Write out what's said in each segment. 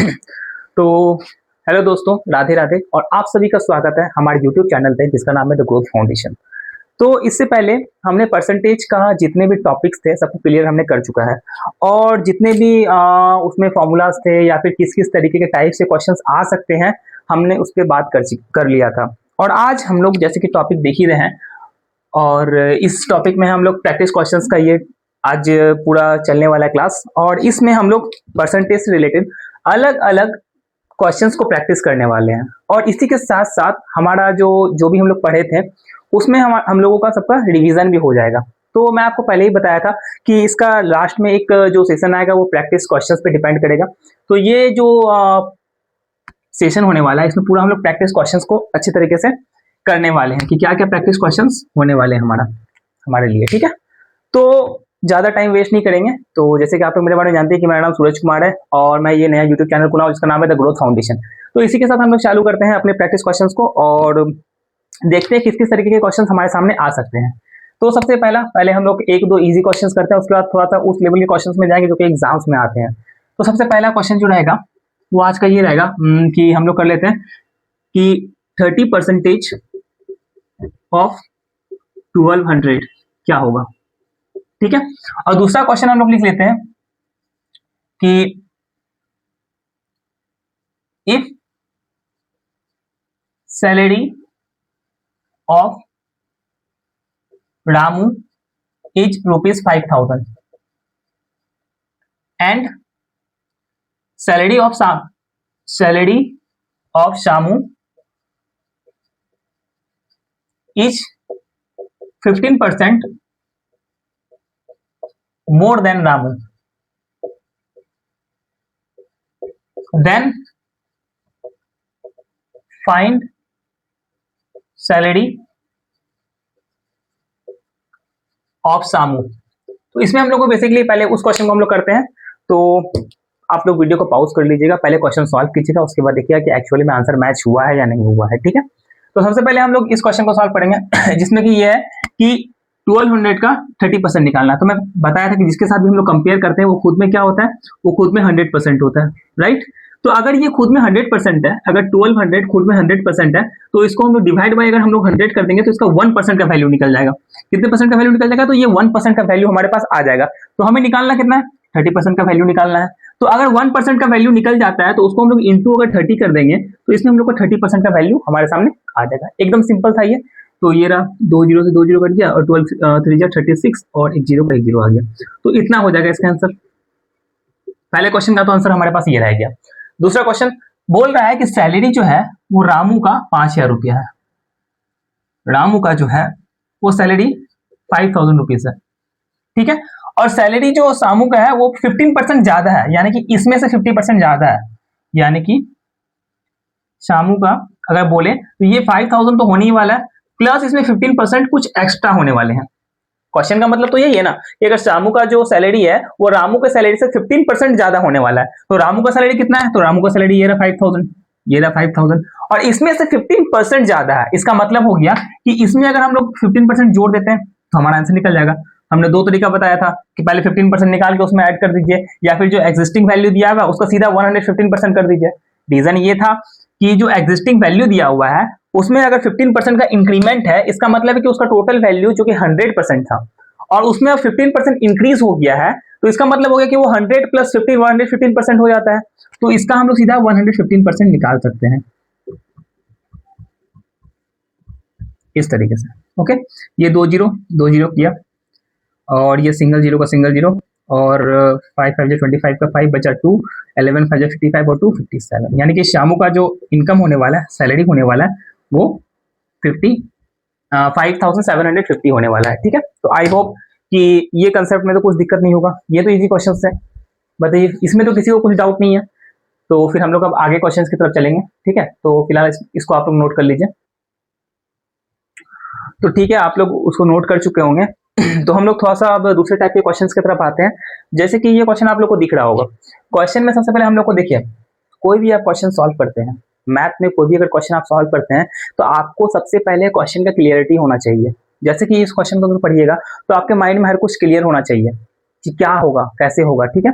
तो हेलो दोस्तों, राधे राधे और आप सभी का स्वागत है हमारे यूट्यूब चैनल पे जिसका नाम है द ग्रोथ फाउंडेशन। तो इससे पहले हमने परसेंटेज का जितने भी टॉपिक्स थे सबको क्लियर हमने कर चुका है और जितने भी उसमें फॉर्मूलाज थे या फिर किस किस तरीके के टाइप से क्वेश्चंस आ सकते हैं हमने उस पर बात कर लिया था। और आज हम लोग जैसे कि टॉपिक देख ही रहे हैं और इस टॉपिक में हम लोग प्रैक्टिस क्वेश्चंस का ये आज पूरा चलने वाला है क्लास, और इसमें हम लोग परसेंटेज से रिलेटेड अलग अलग क्वेश्चंस को प्रैक्टिस करने वाले हैं। और इसी के साथ साथ हमारा जो जो भी हम लोग पढ़े थे उसमें हम लोगों का सबका रिवीजन भी हो जाएगा। तो मैं आपको पहले ही बताया था कि इसका लास्ट में एक जो सेशन आएगा वो प्रैक्टिस क्वेश्चंस पे डिपेंड करेगा। तो ये जो सेशन होने वाला है इसमें पूरा हम लोग प्रैक्टिस क्वेश्चंस को अच्छे तरीके से करने वाले हैं कि क्या क्या प्रैक्टिस क्वेश्चंस होने वाले हैं हमारे लिए। ठीक है, तो ज़्यादा टाइम वेस्ट नहीं करेंगे। तो जैसे कि आप लोग मेरे बारे में जानते हैं कि मेरा नाम सूरज कुमार है और मैं ये नया यूट्यूब चैनल खुला हूँ जिसका नाम है द ग्रोथ फाउंडेशन। तो इसी के साथ हम लोग चालू करते हैं अपने प्रैक्टिस क्वेश्चंस को और देखते हैं किस किस तरीके के क्वेश्चंस हमारे सामने आ सकते हैं। तो सबसे पहले हम लोग एक दो इजी क्वेश्चंस करते हैं, उसके बाद थोड़ा सा उस लेवल के क्वेश्चंस में जाएंगे जो कि एग्जाम्स में आते हैं। तो सबसे पहला क्वेश्चन जो रहेगा वो आज का ये रहेगा कि हम लोग कर लेते हैं कि 30% ऑफ 1200 क्या होगा। ठीक है, और दूसरा क्वेश्चन हम लोग लिख लेते हैं कि if salary of Ramu is ₹5,000 and salary of Shamu is 15% more than Ramu, then find salary of Samu। तो इसमें हम लोग को बेसिकली पहले उस क्वेश्चन को हम लोग करते हैं। तो आप लोग वीडियो को पॉज कर लीजिएगा, पहले क्वेश्चन सॉल्व कीजिएगा, उसके बाद देखिएगा कि एक्चुअली में आंसर मैच हुआ है या नहीं हुआ है। ठीक है, तो सबसे पहले हम लोग इस क्वेश्चन को सॉल्व करेंगे जिसमें कि ये है कि 1200 का 30% निकालना है। तो मैं बताया था कि जिसके साथ भी हम लोग कंपेयर करते हैं वो खुद में क्या होता है, वो खुद में 100% होता है, राइट। तो अगर ये खुद में 100% है, अगर 1200 खुद में 100% है तो इसको हम लोग डिवाइड बाय अगर हम लोग 100 कर देंगे तो इसका 1% का वैल्यू निकल जाएगा। कितने परसेंट का वैल्यू निकल जाएगा, तो ये 1% का वैल्यू हमारे पास आ जाएगा। तो हमें निकालना कितना है, 30% का वैल्यू निकालना है। तो अगर 1% का वैल्यू निकल जाता है तो उसको हम लोग इंटू अगर 30 कर देंगे तो इसमें हम लोग को 30% का वैल्यू हमारे सामने आ जाएगा। एकदम सिंपल था ये। तो ये रहा, 2 जीरो से 2 जीरो कट गया और 12 3 जा 36 और एक जीरो का एक जीरो आ गया। तो इतना हो जाएगा इसका आंसर। पहले क्वेश्चन का तो आंसर हमारे पास ये रह गया। दूसरा क्वेश्चन बोल रहा है कि सैलरी जो है वो रामू का 5,000 रुपया है। रामू का जो है वो सैलरी 5,000 रुपीज है। ठीक है, और सैलरी जो सामू का है वो 15% ज्यादा है, यानी कि इसमें से 50% ज्यादा है। यानी कि शामू का अगर बोले तो ये 5,000 तो होने ही वाला है, प्लस इसमें 15% कुछ एक्स्ट्रा होने वाले हैं। क्वेश्चन का मतलब तो यही है ना कि अगर शामू का जो सैलरी है वो रामू के सैलरी से 15% ज्यादा होने वाला है। तो रामू का सैलरी कितना है, तो रामू का सैलरी ये रहा 5,000, ये रहा 5,000 और इसमें से 15% ज्यादा है। इसका मतलब हो गया कि इसमें अगर हम लोग 15% जोड़ देते हैं तो हमारा आंसर निकल जाएगा। हमने दो तरीका बताया था कि पहले 15% निकाल के उसमें ऐड कर दीजिए, या फिर जो एग्जिस्टिंग वैल्यू दिया हुआ उसका सीधा 115% कर दीजिए। रीजन ये था कि जो एग्जिस्टिंग वैल्यू दिया हुआ है उसमें अगर 15% का इंक्रीमेंट है, इसका मतलब है कि उसका टोटल वैल्यू जो कि 100% था और उसमें अब 15% इंक्रीज हो गया है, तो इसका मतलब हो गया कि वो 100 प्लस 50 115% हो जाता है। तो इसका हम लोग सीधा 115% निकाल सकते हैं इस तरीके से। ओके, ये दो जीरो किया और ये सिंगल जीरो का सिंगल जीरो और 5 5 25 का 5 बचा 2, 11 5 55 और 2 57। यानी कि शामू का जो इनकम होने वाला है, सैलरी होने वाला है वो 5,750 होने वाला है। ठीक है, तो आई होप कि ये कंसेप्ट में तो कुछ दिक्कत नहीं होगा। ये तो इजी क्वेश्चन है, बताइए इसमें तो किसी को कुछ डाउट नहीं है। तो फिर हम लोग अब आगे क्वेश्चंस की तरफ चलेंगे। ठीक है, तो फिलहाल इसको आप लोग नोट कर लीजिए। तो ठीक है, आप लोग उसको नोट कर चुके होंगे। तो हम लोग थोड़ा सा अब दूसरे टाइप के क्वेश्चंस की तरफ आते हैं। जैसे कि ये क्वेश्चन आप लोग को दिख रहा होगा। क्वेश्चन में सबसे पहले हम लोग को देखिए, कोई भी आप क्वेश्चन सॉल्व करते हैं, मैथ में कोई भी अगर क्वेश्चन आप सॉल्व करते हैं तो आपको सबसे पहले क्वेश्चन का क्लियरिटी होना चाहिए। जैसे कि इस क्वेश्चन को अगर पढ़िएगा तो आपके माइंड में हर कुछ क्लियर होना चाहिए कि क्या होगा, कैसे होगा। ठीक है,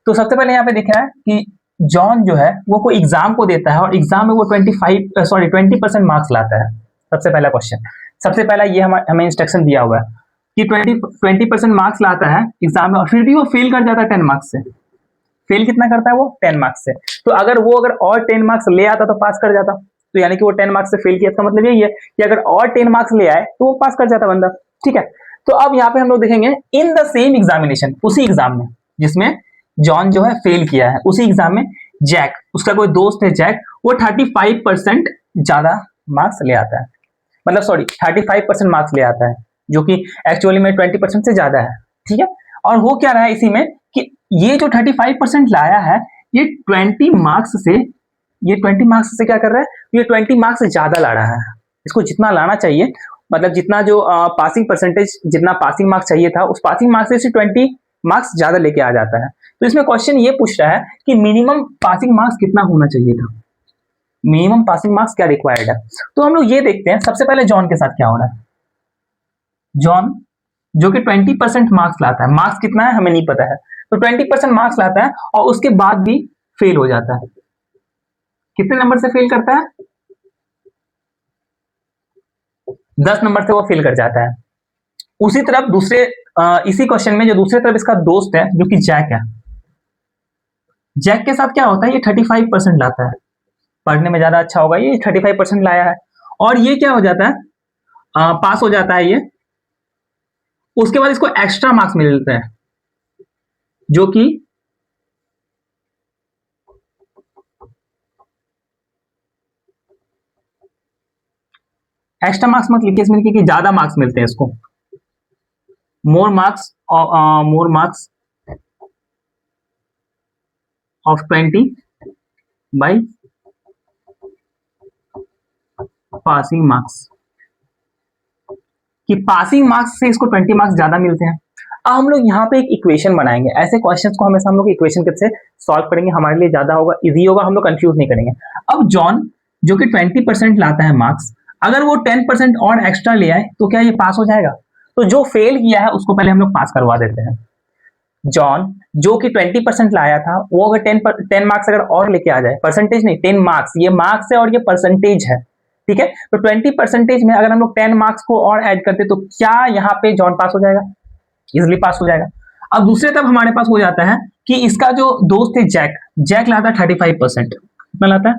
तो सबसे पहले यहाँ पे दिख रहा है कि जॉन जो है वो कोई एग्जाम को देता है और एग्जाम में वो 20% मार्क्स लाता है। सबसे पहला क्वेश्चन, सबसे पहला ये हमें इंस्ट्रक्शन दिया हुआ है कि 20% मार्क्स लाता है एग्जाम में और फिर भी वो फेल कर जाता है 10 मार्क्स से। फेल कितना करता है वो? 10 मार्क्स से। तो अगर और 10 मार्क्स ले आता तो पास कर जाता। तो यानी कि वो 10 मार्क्स से फेल किया, इसका मतलब यही है कि अगर और 10 मार्क्स ले आए तो वो पास कर जाता बंदा। ठीक है, तो अब यहाँ पे हम लोग देखेंगे इन द सेम एग्जामिनेशन, उसी एग्जाम में जिसमें जॉन जो है फेल किया है, उसी एग्जाम में जैक, उसका कोई दोस्त है जैक, वो 35% ज्यादा मार्क्स ले आता है, मतलब सॉरी 35% मार्क्स ले आता है, जो कि एक्चुअली में 20% से ज्यादा है। ठीक है, और हो क्या रहा है इसी में कि ये जो 35% लाया है ये 20 मार्क्स से क्या कर रहा है, ये 20 मार्क्स से ज्यादा ला रहा है। इसको जितना लाना चाहिए, मतलब जितना जो पासिंग परसेंटेज, जितना पासिंग मार्क्स चाहिए था, उस पासिंग मार्क्स से 20 मार्क्स ज्यादा लेके आ जाता है। तो इसमें क्वेश्चन ये पूछ रहा है कि मिनिमम पासिंग मार्क्स कितना होना चाहिए था, मिनिमम पासिंग मार्क्स क्या रिक्वायर्ड है। तो हम लोग ये देखते हैं सबसे पहले जॉन के साथ क्या हो रहा है। जॉन जो कि 20% मार्क्स लाता है, मार्क्स कितना है हमें नहीं पता है, तो 20% मार्क्स लाता है और उसके बाद भी फेल हो जाता है। कितने नंबर से फेल करता है? 10 नंबर से वो फेल कर जाता है। उसी तरफ दूसरे इसी क्वेश्चन में जो दूसरे तरफ इसका दोस्त है जो कि जैक है, जैक के साथ क्या होता है, ये 35% लाता है, पढ़ने में ज्यादा अच्छा होगा, ये 35% लाया है और ये क्या हो जाता है, पास हो जाता है ये। उसके बाद इसको एक्स्ट्रा मार्क्स मिलते हैं जो कि एक्स्ट्रा मार्क्स मत लिखिए इसमें कि ज्यादा मार्क्स मिलते हैं इसको, more marks of 20 by passing marks, कि पासिंग मार्क्स से इसको 20 मार्क्स ज्यादा मिलते हैं। अब हम लोग यहाँ पे एक इक्वेशन बनाएंगे, ऐसे क्वेश्चंस को हमेशा हम लोग इक्वेशन से सॉल्व करेंगे, हमारे लिए ज्यादा होगा, इजी होगा, हम लोग कंफ्यूज नहीं करेंगे। अब जॉन जो कि 20% लाता है मार्क्स, अगर वो 10% और एक्स्ट्रा ले आए तो क्या ये पास हो जाएगा? तो जो फेल किया है उसको पहले हम लोग पास करवा देते हैं। जॉन जो कि 20% लाया था वो अगर 10 मार्क्स अगर और लेके आ जाए, परसेंटेज नहीं 10 मार्क्स, ये मार्क्स है और ये परसेंटेज है। ठीक है, तो 20% में अगर हम लोग 10 मार्क्स को और ऐड करते तो क्या यहाँ पे जॉन पास हो जाएगा? इजिली पास हो जाएगा। अब दूसरे तरफ हमारे पास हो जाता है कि इसका जो दोस्त है जैक लाता है 35%, कितना लाता है?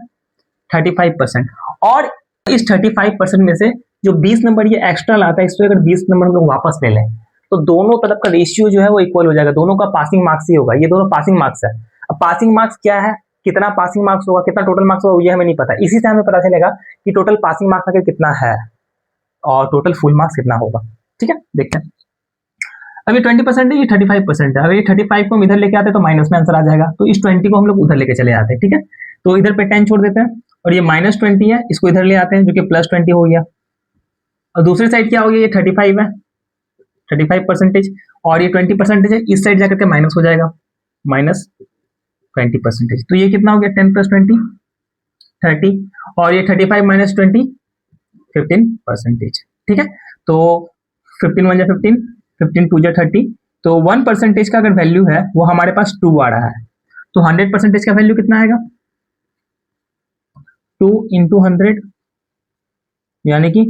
35%, और इस 35% में से जो 20 नंबर ये एक्स्ट्रा लाता है, इससे अगर 20 नंबर हम लोग वापस ले लें तो दोनों तरफ का रेशियो जो है वो इक्वल हो जाएगा, दोनों का पासिंग मार्क्स ही होगा, ये दोनों पासिंग मार्क्स है। अब पासिंग मार्क्स क्या है, कितना पासिंग मार्क्स होगा, कितना टोटल मार्क्स होगा, ये हमें नहीं पता, इसी से हमें पता चलेगा कि टोटल पासिंग मार्क्स आखिर कितना है और टोटल फुल मार्क्स कितना होगा। ठीक है, देखते हैं। अब ये 20% है, ये 35% है, अगर ये 35 को हम इधर लेके आते तो माइनस में आंसर आ जाएगा, तो इस 20 को हम लोग उधर लेके चले आते हैं। ठीक है, तो इधर पे 10 छोड़ देते हैं और ये -20 है, इसको इधर ले आते हैं जो कि +20 हो गया, और दूसरी साइड क्या हो गया, ये 35 है, 35% और ये 20% है, इस साइड जाकर के माइनस हो जाएगा, -20%, तो ये कितना हो गया 10 + 20 30, और ये 35 - 20 15%। ठीक है, तो 15 1 15, 15 2 30, तो 1% का अगर वैल्यू है वो हमारे पास 2 आ रहा है, तो 100% का वैल्यू कितना आएगा, 2 × 100 यानी कि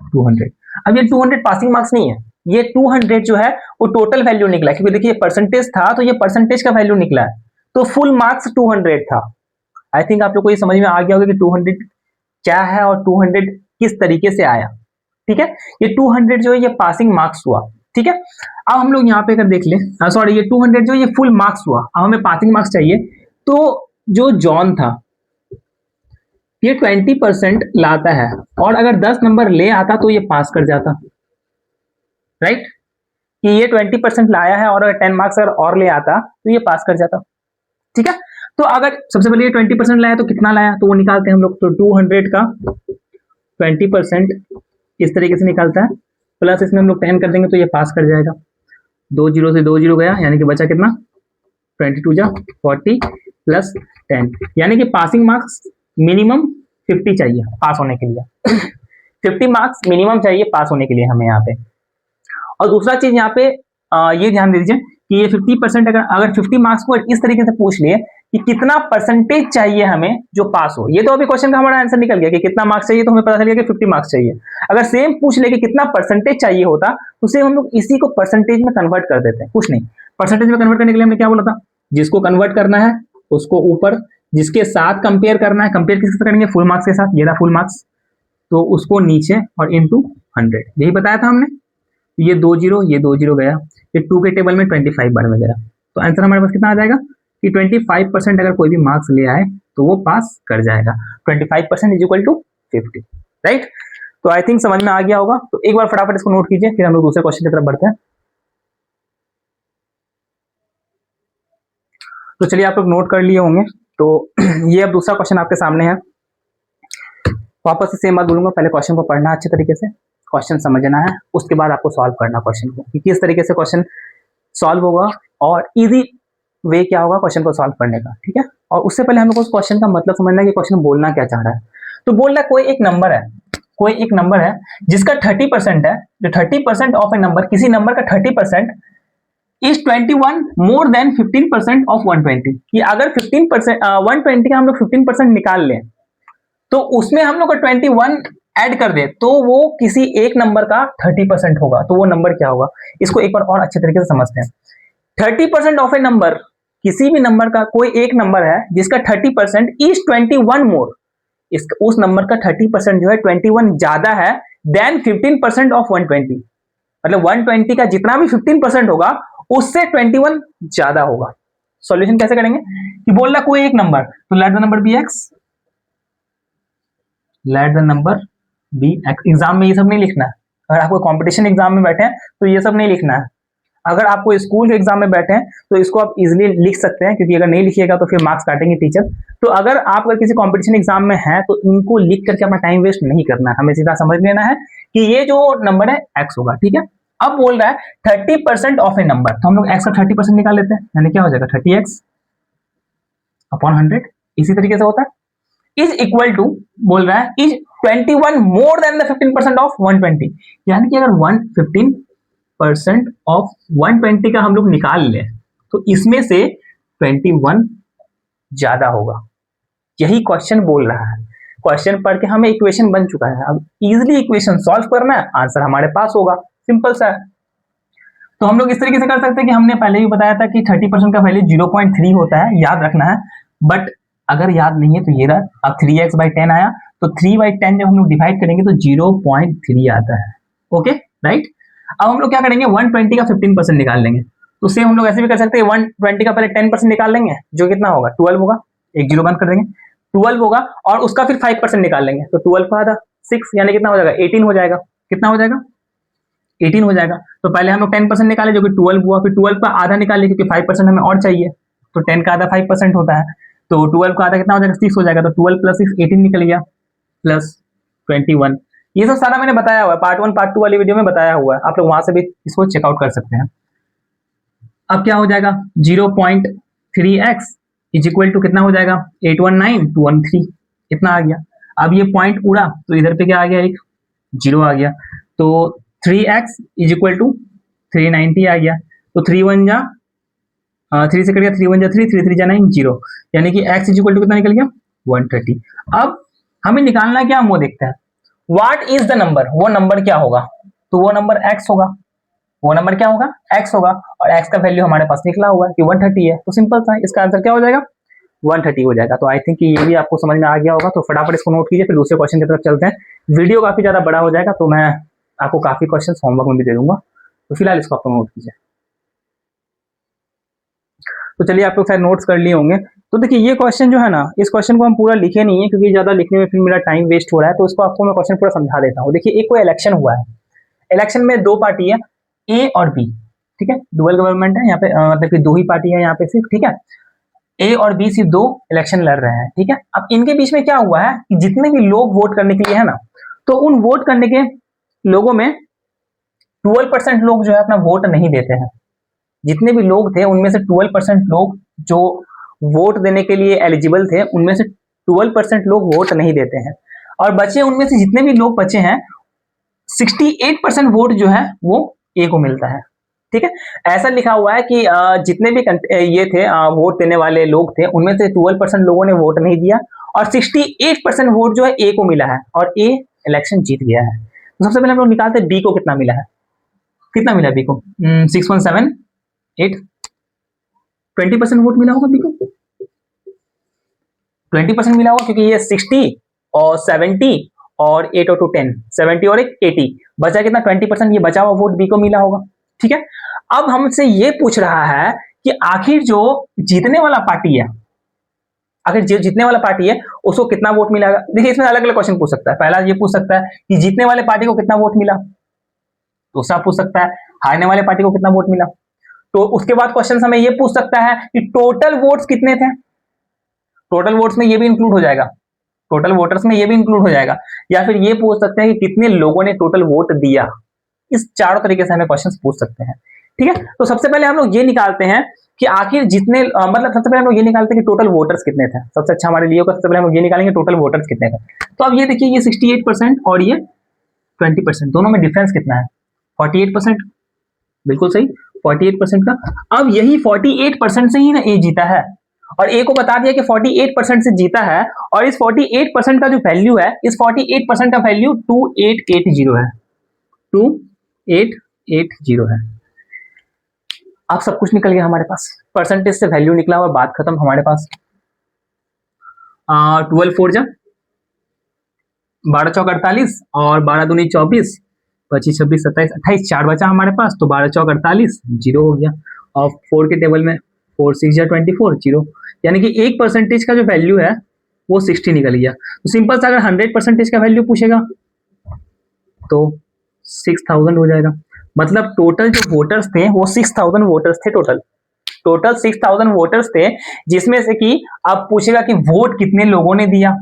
200। अब ये 200 पासिंग मार्क्स नहीं है, ये 200 जो है वो टोटल वैल्यू निकला, क्योंकि देखिए परसेंटेज था तो ये परसेंटेज का वैल्यू निकला है, तो फुल मार्क्स 200 था। आई थिंक आप लोग को ये समझ में आ गया होगा कि 200 क्या है और 200 किस तरीके से आया। ठीक है, ये 200 जो है ये पासिंग मार्क्स हुआ। ठीक है, अब हम लोग यहाँ पे अगर देख ले, सॉरी, ये 200 जो ये फुल मार्क्स हुआ, अब हमें पासिंग मार्क्स चाहिए, तो जो जॉन था ये 20% लाता है और अगर 10 नंबर ले आता तो ये पास कर जाता, राइट, कि ये 20% लाया है और अगर 10 मार्क्स अगर और ले आता तो ये पास कर जाता। ठीक है, तो अगर सबसे पहले ये 20% लाया तो कितना लाया, तो वो निकालते हैं हम लोग, तो 200 का 20% इस तरीके से निकालता है, प्लस इसमें हम लोग 10 कर देंगे तो ये पास कर जाएगा, 2 0 से 2 0 गया, यानी कि बचा कितना, 22 जा 40 + 10, यानी कि पासिंग मार्क्स मिनिमम 50 चाहिए पास होने के लिए 50 मार्क्स मिनिमम चाहिए पास होने के लिए हमें यहाँ पे। और दूसरा चीज यहाँ पे ये ध्यान दीजिए कि ये 50% अगर 50 मार्क्स को इस तरीके से पूछ लिए कि कितना परसेंटेज चाहिए हमें जो पास हो। ये तो अभी क्वेश्चन का हमारा आंसर निकल गया कि कितना मार्क्स चाहिए, तो हमें पता चल गया कि 50 मार्क्स चाहिए। अगर सेम पूछ ले कि कितना परसेंटेज चाहिए होता, तो सेम हम लोग इसी को परसेंटेज में कन्वर्ट कर देते हैं, कुछ नहीं। परसेंटेज में कन्वर्ट करने के लिए हमने क्या बोला था, जिसको कन्वर्ट करना है उसको ऊपर, जिसके साथ कंपेयर करना है, कंपेयर किसके साथ करेंगे, फुल मार्क्स के साथ, ये रहा फुल मार्क्स, तो उसको नीचे और इनटू 100, यही बताया था हमने। ये 2 जीरो, ये 2 जीरो गया, ये 2 के टेबल में 25 बार में गया, तो आंसर हमारे पास कितना आ जाएगा कि 25% अगर कोई भी मार्क्स ले आए तो वो पास कर जाएगा। 25% इज इक्वल टू 50, राइट। तो आई थिंक समझ में आ गया होगा। तो एक बार फटाफट इसको नोट कीजिए, फिर हम लोग दूसरे क्वेश्चन की तरफ बढ़ते हैं। तो चलिए आप लोग नोट कर लिए होंगे। तो ये अब दूसरा क्वेश्चन आपके सामने है। वापस से सेम बात बोलूंगा, पहले क्वेश्चन को पढ़ना अच्छे तरीके से, क्वेश्चन समझना है, उसके बाद आपको सॉल्व करना क्वेश्चन को कि किस तरीके से क्वेश्चन सॉल्व होगा और इजी वे क्या होगा क्वेश्चन को सॉल्व करने का, ठीक है। और उससे पहले हमें उस क्वेश्चन का मतलब समझना है कि क्वेश्चन बोलना क्या चाह रहा है। तो बोल रहा है कोई एक नंबर है जिसका 30% है, जो 30% ऑफ ए नंबर, किसी नंबर का 30% इज 21 मोर देन 15% ऑफ 120। कि अगर 15% 120 का हम लोग 15% निकाल लें तो उसमें हम लोग 21 ऐड कर दे तो वो किसी एक नंबर का 30% होगा। तो वो नंबर क्या होगा, इसको एक बार और अच्छे तरीके से समझते हैं। 30% ऑफ ए नंबर, किसी भी नंबर का कोई एक नंबर है जिसका 30% इज 21 मोर, उस नंबर का 30% जो है 21 ज्यादा है देन 15% ऑफ 120। मतलब 120 का जितना भी 15% होगा उससे 21 ज्यादा होगा। सॉल्यूशन कैसे करेंगे कि बोल रहा कोई एक नंबर, तो let the number be x, let the number be x. Exam में ये सब नहीं लिखना है। अगर आपको कंपटीशन एग्जाम में बैठे हैं तो ये सब नहीं लिखना है। अगर आपको स्कूल के एग्जाम में बैठे हैं तो इसको आप इजीली लिख सकते हैं, क्योंकि अगर नहीं लिखिएगा तो फिर मार्क्स काटेंगे टीचर। तो अगर आप किसी कंपटीशन एग्जाम में हैं तो इनको लिख करके अपना टाइम वेस्ट नहीं करना है, हमें सीधा समझ लेना है कि ये जो नंबर है एक्स होगा, ठीक है। अब बोल रहा है 30% ऑफ ए नंबर, तो हम लोग एक्स का 30% निकाल लेते हैं, यानी क्या हो जाएगा 30x अपॉन 100, इसी तरीके से होता है। इज इक्वल टू बोल रहा है is 21 more than the 15% of 120, यानी कि अगर 15% ऑफ 120 का हम लोग निकाल लें तो इसमें से 21 ज्यादा होगा। यही क्वेश्चन बोल रहा है। क्वेश्चन पढ़ के हमें इक्वेशन बन चुका है, अब इजीली इक्वेशन सॉल्व करना है, आंसर हमारे पास होगा, सिंपल सा है। तो हम लोग इस तरीके से कर सकते हैं कि हमने पहले भी बताया था कि 30% का वैल्यू 0.3 होता है, याद रखना है। बट अगर याद नहीं है तो ये रहा, अब 3x/10 आया तो 3/10 जब हम लोग डिवाइड करेंगे तो 0.3 आता है। Okay right. अब हम लोग क्या करेंगे 120 का 15% निकाल लेंगे। तो सेम हम लोग ऐसे भी कर सकते हैं, 120 का पहले 10% निकाल लेंगे, जो कितना होगा 12 होगा, एक जीरो बंद कर देंगे, 12 होगा, और उसका फिर 5% निकाल लेंगे, तो 12 का आधा 6, यानी कितना हो जाएगा 18 हो जाएगा। कितना हो जाएगा 18 हो जाएगा। तो पहले हम लोग 10% निकाले जो कि 12 हुआ, फिर 12 का आधा निकाले क्योंकि 5% हमें और चाहिए, तो 10 का आधा 5% होता है, तो 12 का आधा कितना हो जाएगा 6 हो जाएगा। तो 12 + 6 18 निकल गया, प्लस 21। ये सब सारा मैंने बताया हुआ है, पार्ट 1 पार्ट 2 वाली वीडियो में बताया हुआ है, आप लोग वहां से भी इसको चेकआउट कर सकते हैं। अब क्या हो जाएगा 0.3x इज इक्वल टू कितना हो जाएगा 819213, इतना आ गया। अब ये पॉइंट उड़ा तो इधर पे क्या आ गया, एक जीरो आ गया, तो 3x इज इक्वल टू 390 आ गया। तो 3 1 जा 3 से कट गया, 3 1 जा 3, 3 3 जा 9, 0, यानी कि x इज इक्वल टू कितना निकल गया 130। अब हमें निकालना क्या, हम वो देखते हैं। व्हाट इज द नंबर, वो नंबर क्या होगा, तो वो नंबर x होगा, वो नंबर क्या होगा x होगा, और x का वैल्यू हमारे पास निकला हुआ है कि 130 है, तो सिंपल सा इसका आंसर क्या हो जाएगा 130 हो जाएगा। तो आई थिंक ये भी आपको समझ में आ गया होगा। तो फटाफट इसको नोट कीजिए, फिर दूसरे क्वेश्चन की तरफ चलते हैं। वीडियो काफी ज्यादा बड़ा हो जाएगा तो मैं आपको काफी क्वेश्चन होमवर्क में भी दे दूंगा, तो फिलहाल इसको आपको नोट कीजिए। तो चलिए आप लोग शायद नोट्स कर लिए होंगे। तो देखिए ये क्वेश्चन जो है ना, इस क्वेश्चन को हम पूरा लिखे नहीं है क्योंकि ज्यादा लिखने में फिर मेरा टाइम वेस्ट हो रहा है, तो इसको आपको मैं क्वेश्चन पूरा समझा देता हूँ। देखिए एक कोई इलेक्शन हुआ है, इलेक्शन में दो पार्टी है ए और बी, ठीक है, डुअल गवर्नमेंट है यहाँ पे, मतलब कि दो ही पार्टी है यहाँ पे सिर्फ, ठीक है। ए और बी सिर्फ दो इलेक्शन लड़ रहे हैं, ठीक है। अब इनके बीच में क्या हुआ है कि जितने भी लोग वोट करने के लिए है ना, तो उन वोट करने के लोगों में 12% लोग जो है अपना वोट नहीं देते हैं। जितने भी लोग थे उनमें से 12% लोग जो वोट देने के लिए एलिजिबल थे, उनमें से 12% लोग वोट नहीं देते हैं, और बचे उनमें से जितने भी लोग बचे हैं 68% वोट जो है वो ए को मिलता है, ठीक है, ऐसा लिखा हुआ है कि जितने भी ये थे वोट देने वाले लोग थे, उनमें से 12% लोगों ने वोट नहीं दिया और 68% वोट जो है ए को मिला है और ए इलेक्शन जीत गया है। तो सबसे पहले हम लोग निकालते हैं बी को कितना मिला है, कितना मिला बी को 6.78, 20% वोट मिला होगा बी को, 20% मिला होगा क्योंकि ये 60 और 70 और 8 और 2 10, 70 और 80 बचा कितना 20%, ये बचा हुआ वोट बी को मिला होगा। ठीक है, अब हमसे ये पूछ रहा है कि आखिर जो जीतने वाला पार्टी है, आखिर जो जीतने वाला पार्टी है उसको कितना वोट मिला। देखिए इसमें अलग अलग क्वेश्चन पूछ सकता है। पहला ये पूछ सकता है कि जीतने वाले पार्टी को कितना वोट मिला, दूसरा पूछ सकता है हारने वाले पार्टी को कितना वोट मिला। तो उसके बाद क्वेश्चन हमें ये पूछ सकता है कि टोटल वोट्स कितने थे, टोटल वोट्स में ये भी इंक्लूड हो जाएगा, टोटल वोटर्स में ये भी इंक्लूड हो जाएगा, या फिर ये पूछ सकते हैं कि कितने लोगों ने टोटल वोट दिया। इस चारों तरीके से हमें क्वेश्चंस पूछ सकते हैं। ठीक है, तो सबसे पहले हम लोग ये निकालते हैं कि आखिर जितने मतलब सबसे पहले हम लोग ये निकालते हैं कि टोटल वोटर्स कितने थे। सबसे अच्छा हमारे लिए होगा, सबसे पहले हम लोग ये निकालेंगे टोटल वोटर्स कितने थे। तो अब ये देखिए ये 68% और ये 20%, दोनों में डिफरेंस कितना है 48%, बिल्कुल सही 48% का। अब यही 48% से ही ना ए जीता है और ए को बता दिया कि 48% से जीता है और इस 48% का जो वैल्यू है, इस 48% का वैल्यू 2880 है, 2880 है। अब सब कुछ निकल गया हमारे पास, परसेंटेज से वैल्यू निकला हुआ, बात खत्म हमारे पास। 12 4 जा 12 चौक 48 और 12 दूनी 24, 25 26 27 28, 4 बचा हमारे पास, तो 12 चौक 48 जीरो हो गया। और 4 के टेबल में 4 6 जा 24 जीरो, यानी कि एक परसेंटेज का जो वैल्यू है वो 60 निकल गया। तो सिंपल सा अगर 100% का वैल्यू पूछेगा तो 6000 हो जाएगा। मतलब टोटल जो वोटर्स थे वो 6000 वोटर्स थे, टोटल 6000 वोटर्स थे, जिसमें से कि अब पूछेगा कि वोट कितने लोगों ने दिया।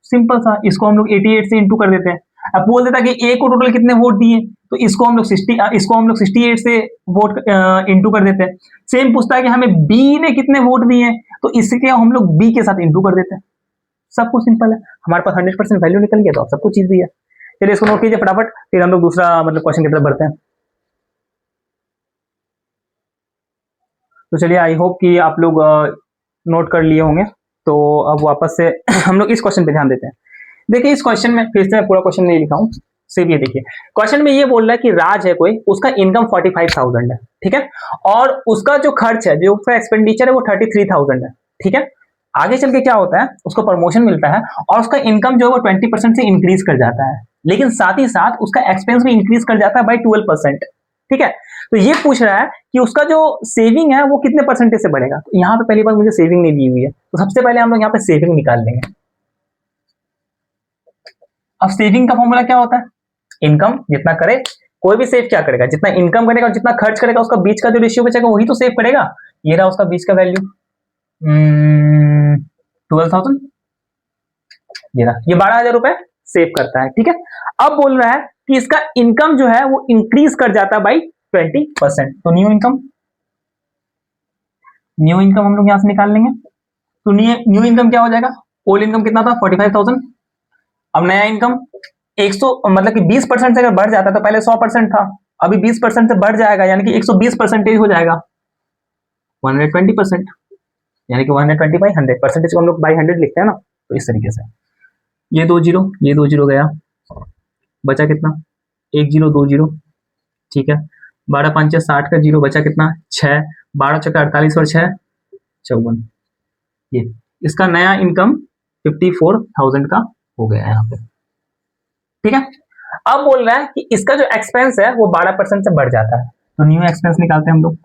सिंपल सा, इसको हम लोग 88 से इंटू कर देते हैं। अब बोल देता कि ए को टोटल कितने वोट दिए, तो इसको हम लोग 68 से वोट इंटू कर देते हैं। सेम पूछता है कि हमें बी ने कितने वोट दिए, तो इसके हम लोग बी के साथ इंटू कर देते हैं। सब कुछ सिंपल है, हमारे पास 100% वैल्यू निकल गया, तो आप सब कुछ चीज दिया। चलिए इसको नोट कीजिए फटाफट, फिर हम लोग दूसरा मतलब क्वेश्चन की तरफ बढ़ते हैं। तो चलिए आई होप कि आप लोग नोट कर लिए होंगे। तो अब वापस से हम लोग इस क्वेश्चन पे ध्यान देते हैं। देखिए इस क्वेश्चन में फिर से मैं पूरा क्वेश्चन नहीं लिखा हूँ, सिर्फ ये देखिए क्वेश्चन में ये बोल रहा है कि राज है कोई, उसका इनकम 45,000 है, ठीक है, और उसका जो खर्च है, जो उसका एक्सपेंडिचर है वो 33,000 है, ठीक है। आगे चल के क्या होता है, उसको प्रमोशन मिलता है और उसका इनकम जो है वो 20% से इंक्रीज कर जाता है, लेकिन साथ ही साथ उसका एक्सपेंस भी इंक्रीज कर जाता है बाई 12%, ठीक है। तो ये पूछ रहा है कि उसका जो सेविंग है वो कितने परसेंटेज से बढ़ेगा। तो यहाँ पे पहली बार मुझे सेविंग नहीं दी हुई है, तो सबसे पहले हम लोग यहाँ पे सेविंग निकाल लेंगे। अब सेविंग का फॉर्मूला क्या होता है, इनकम जितना करे, कोई भी सेव क्या करेगा, जितना इनकम करेगा और जितना खर्च करेगा उसका बीच का जो रेशियो बचेगा वही तो सेव करेगा। ये रहा उसका बीच का वैल्यू 12,000, ये रहा, ये 12,000 रुपए सेव करता है, ठीक है। अब बोल रहा है कि इसका इनकम जो है वो इंक्रीज कर जाता है बाई 20%, तो न्यू इनकम हम लोग यहां से निकाल लेंगे। तो न्यू इनकम क्या हो जाएगा, ओल्ड इनकम कितना था 45,000, अब नया इनकम 100, मतलब कि 20% से अगर बढ़ जाता तो पहले 100% था, अभी 20% से बढ़ जाएगा यानी कि 120% हो जाएगा, 120%, यानी कि 120 बाई 100, परसेंटेज को हम लोग बाई 100 लिखते हैं ना, तो इस तरीके से। ये 2 जीरो, ये 2 जीरो गया, बचा कितना 1 जीरो 2 जीरो, ठीक है। 12 5 60 का जीरो, बचा कितना 6, 12 चौका 48 और 6 54, ये इसका नया इनकम 54,000 का हो गया यहाँ पे, ठीक है। अब बोल रहा है कि इसका जो एक्सपेंस है वो 12% से बढ़ जाता है, तो न्यू एक्सपेंस निकालते हैं हम लोग।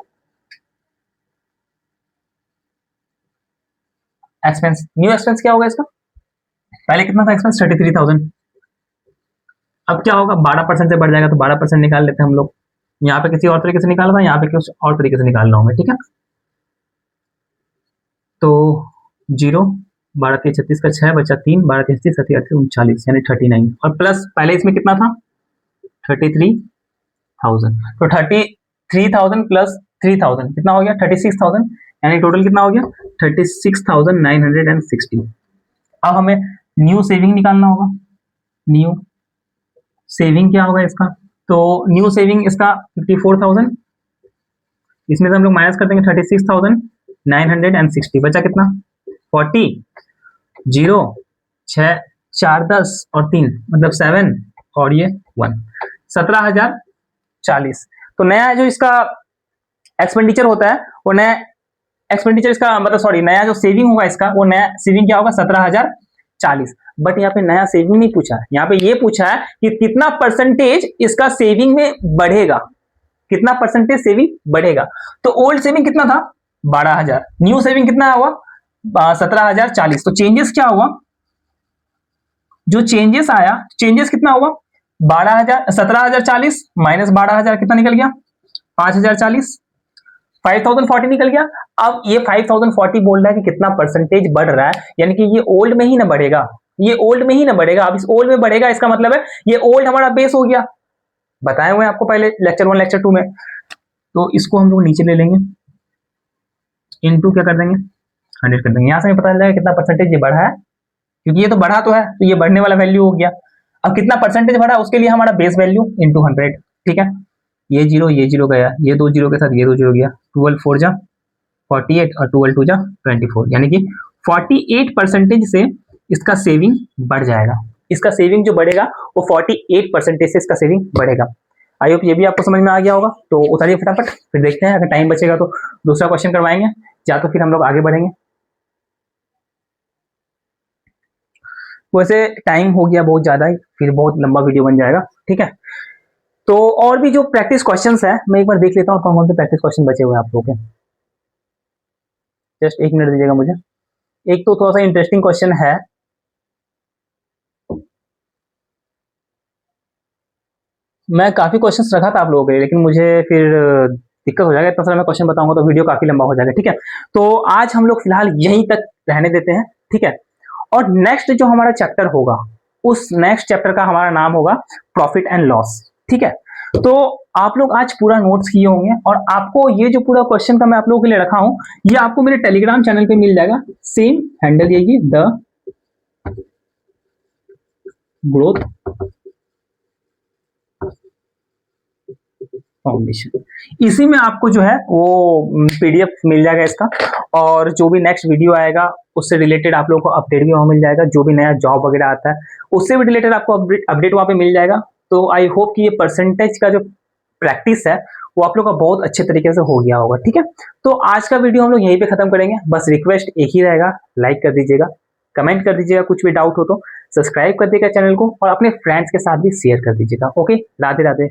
एक्सपेंस, न्यू एक्सपेंस क्या होगा इसका, पहले कितना था एक्सपेंस 33,000, अब क्या होगा 12% से बढ़ जाएगा, तो 12% निकाल लेते हैं हम लोग। यहाँ पे किसी और तरीके से निकाल रहा है, यहाँ पे किसी और तरीके से निकाल रहा हूँ मैं, ठीक है। तो 0, 12 3 36 का 6 बचा 3, 12 3 36 38 39, यानी 39, और प्लस पहले इसमें कितना था 33,000, तो 33,000 प्लस 3,000 कितना हो गया 36,000, यानी टोटल कितना हो गया 36,960। अब हमें न्यू सेविंग निकालना होगा। न्यू सेविंग क्या होगा इसका, तो न्यू सेविंग इसका 54,000 इसमें से हम लोग माइनस कर देंगे 36,960, बचा कितना 40, 0, 6, 4, 10 और 3 मतलब 7 और ये 1, 17,040। तो नया जो इसका एक्सपेंडिचर होता है वो नया एक्सपेंडिचर इसका मतलब सॉरी नया जो सेविंग होगा इसका वो नया सेविंग क्या होगा 17,040। बट यहाँ पे नया सेविंग नहीं पूछा है, यहाँ पे ये पूछा है कि कितना परसेंटेज इसका सेविंग में बढ़ेगा, कितना परसेंटेज सेविंग बढ़ेगा। तो ओल्ड सेविंग कितना था 12,000, न्यू सेविंग कितना हुआ 17,040। तो चेंजेस क्या हुआ, जो चेंजेस आया चेंजेस कितना हुआ 17,040 माइनस 12,000 कितना निकल गया 5,040, 5,040 निकल गया। अब ये 5,040 बोल रहा है कि कितना परसेंटेज बढ़ रहा है, यानी कि ये ओल्ड में ही ना बढ़ेगा, ये ओल्ड में ही ना बढ़ेगा। अब इस ओल्ड में बढ़ेगा इसका मतलब है ये ओल्ड हमारा बेस हो गया, बताए हुए आपको पहले लेक्चर 1 लेक्चर 2 में। तो इसको हम लोग नीचे ले लेंगे, इनटू क्या कर देंगे 100 कर देंगे, यहां से पता चल जाएगा कितना परसेंटेज ये बढ़ा है, क्योंकि ये तो बढ़ा तो है तो ये बढ़ने वाला वैल्यू हो गया। अब कितना परसेंटेज बढ़ा उसके लिए हमारा बेस वैल्यू इंटू 100, ठीक है। ये जीरो गया, ये 2 जीरो के साथ ये 2 जीरो गया, 12 4 जा 48 और 12 2 जा 24, यानी कि 48% से इसका सेविंग बढ़ जाएगा। इसका सेविंग जो बढ़ेगा वो 48% से इसका सेविंग बढ़ेगा। आई होप ये भी आपको समझ में आ गया होगा। तो उतारिए फटाफट, फिर देखते हैं अगर टाइम बचेगा तो दूसरा क्वेश्चन करवाएंगे, या तो फिर हम लोग आगे बढ़ेंगे। वैसे टाइम हो गया बहुत ज्यादा ही, फिर बहुत लंबा वीडियो बन जाएगा, ठीक है। तो और भी जो प्रैक्टिस क्वेश्चंस है मैं एक बार देख लेता हूँ कौन कौन से प्रैक्टिस क्वेश्चन बचे हुए हैं आप लोगों के। जस्ट 1 मिनट दीजिएगा मुझे। एक तो थोड़ा सा इंटरेस्टिंग क्वेश्चन है, मैं काफी क्वेश्चंस रखा था आप लोगों के लिए, लेकिन मुझे फिर दिक्कत हो जाएगा, इतना सारा मैं क्वेश्चन बताऊंगा तो वीडियो काफी लंबा हो जाएगा, ठीक है। तो आज हम लोग फिलहाल यहीं तक रहने देते हैं, ठीक है। और नेक्स्ट जो हमारा चैप्टर होगा उस नेक्स्ट चैप्टर का हमारा नाम होगा प्रॉफिट एंड लॉस, ठीक है। तो आप लोग आज पूरा नोट्स किए होंगे और आपको ये जो पूरा क्वेश्चन का मैं आप लोगों के लिए रखा हूं ये आपको मेरे टेलीग्राम चैनल पे मिल जाएगा, सेम हैंडल यही द ग्रोथ फाउंडेशन। इसी में आपको जो है वो पीडीएफ मिल जाएगा इसका, और जो भी नेक्स्ट वीडियो आएगा उससे रिलेटेड आप लोगों को अपडेट भी वहां मिल जाएगा, जो भी नया जॉब वगैरह आता है उससे भी रिलेटेड आपको अपडेट वहां पे मिल जाएगा। तो आई होप कि ये परसेंटेज का जो प्रैक्टिस है वो आप लोग का बहुत अच्छे तरीके से हो गया होगा, ठीक है। तो आज का वीडियो हम लोग यहीं पे खत्म करेंगे, बस रिक्वेस्ट एक ही रहेगा, लाइक कर दीजिएगा, कमेंट कर दीजिएगा, कुछ भी डाउट हो तो सब्सक्राइब कर दीजिएगा चैनल को और अपने फ्रेंड्स के साथ भी शेयर कर दीजिएगा। ओके, राधे राधे।